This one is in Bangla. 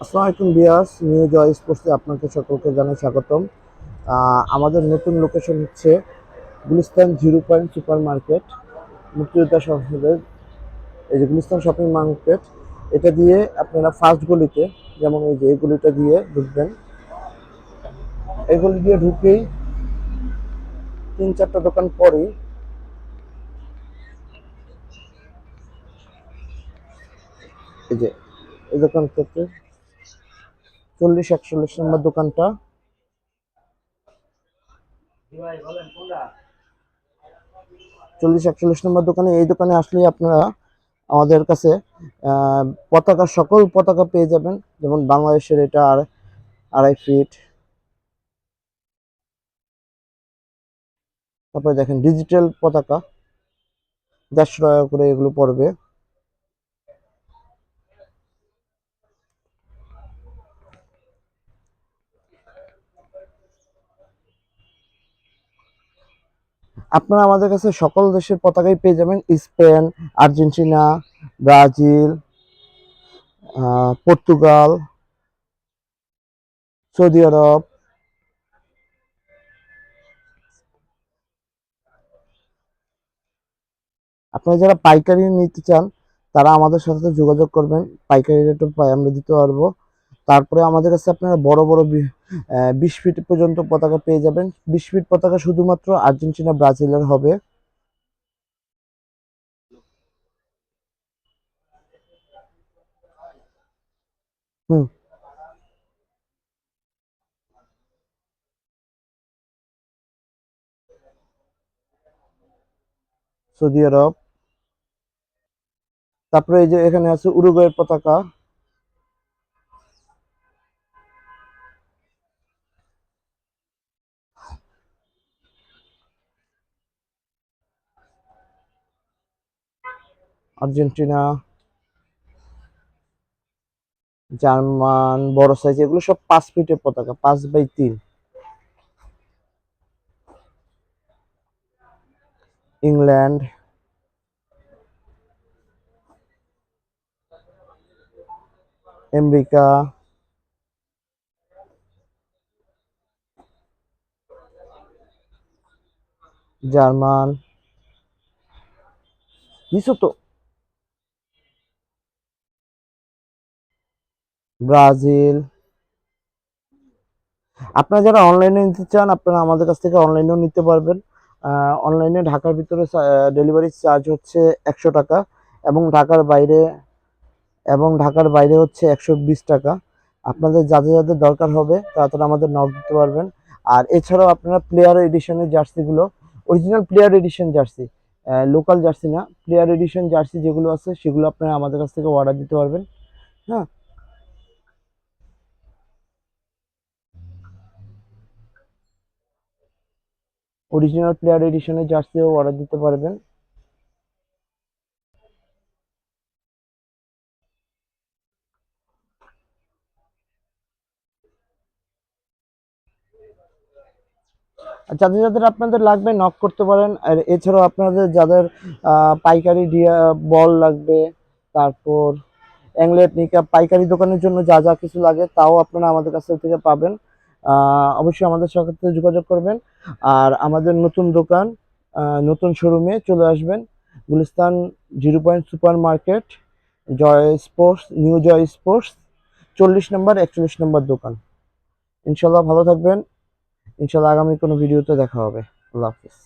আসসালামু আলাইকুম ভিউয়ার্স, নিউ জয় স্পোর্টসে আপনাকে সকলকে জানাই স্বাগতম। আমাদের নতুন লোকেশন হচ্ছে গুলিস্তান 0 পয়েন্ট সুপার মার্কেট, মুক্তিযোদ্ধা সংসদের এই যে গুলিস্তান শপিং মার্কেট। এটা দিয়ে আপনারা ফার্স্ট গলিতে, যেমন এই যে এই গলিটা দিয়ে ঢুকবেন। এই গলি দিয়ে ঢুকেই 3-4টা দোকান পরেই এই যে এই দোকান থেকে 40-41 নম্বর দোকানটা, 40-41 নম্বর দোকানে, এই দোকানে আসলে আপনারা আমাদের কাছে আহ, পতাকা, সকল পতাকা পেয়ে যাবেন। যেমন বাংলাদেশের এটা 2.5 ফিট, তারপরে দেখেন ডিজিটাল পতাকা 150 টাকা করে এগুলো পড়বে। আপনারা আমাদের কাছে সকল দেশের পতাকাই পেয়ে যাবেন। Spain, Argentina, Brazil, Portugal, Saudi Arab. আপনারা যারা পাইকারি নিতে চান তারা আমাদের সাথে যোগাযোগ করবেন, পাইকারি রেটে আমরা দিতে পারবো। তারপরে আমাদের কাছে আপনারা বড় বড় 20 ফিট পর্যন্ত পতাকা পেয়ে যাবেন। 20 ফিট পতাকা শুধুমাত্র আর্জেন্টিনা, ব্রাজিলের হবে। হুম। সৌদি আরব। তারপরে এই যে এখানে আছে উরুগুয়ের পতাকা, আর্জেন্টিনা, জার্মান বড় সাইজ, এগুলো সব 5 ফিটের পতাকা, 5x3। ইংল্যান্ড, আমেরিকা, জার্মান, কিছু তো, ব্রাজিল। আপনারা যারা অনলাইনে নিতে চান আপনারা আমাদের কাছ থেকে অনলাইনেও নিতে পারবেন। অনলাইনে ঢাকার ভিতরে ডেলিভারি চার্জ হচ্ছে 100 টাকা, এবং ঢাকার বাইরে হচ্ছে 120 টাকা। আপনাদের যাদের যাদের দরকার হবে তারা তারা আমাদের নক দিতে পারবেন। আর এছাড়াও আপনারা প্লেয়ার এডিশনের জার্সিগুলো, original player edition jersey, local jersey না, প্লেয়ার এডিশন জার্সি যেগুলো আছে সেগুলো আপনারা আমাদের কাছ থেকে অর্ডার দিতে পারবেন। হ্যাঁ, অরিজিনাল প্লেয়ার এডিশনের জার্সিও অর্ডার দিতে পারবেন। আর যাদের যাদের আপনাদের লাগবে নক করতে পারেন। আর এছাড়াও আপনাদের যাদের পাইকারি বল লাগবে, তারপর অ্যাংলেট নিকাপ, পাইকারি দোকানের জন্য যা যা কিছু লাগে তাও আপনারা আমাদের কাছ থেকে পাবেন। অবশ্যই আমাদের সাথে যোগাযোগ করবেন। আর আমাদের নতুন দোকান, নতুন শোরুমে চলে আসবেন, গুলিস্তান 0 পয়েন্ট সুপার মার্কেট, জয় স্পোর্টস, নিউ জয় স্পোর্টস, 40 নম্বর 41 নম্বর দোকান। ইনশাল্লাহ ভালো থাকবেন। ইনশাল্লাহ আগামী কোনো ভিডিওতে দেখা হবে। আল্লাহ হাফিজ।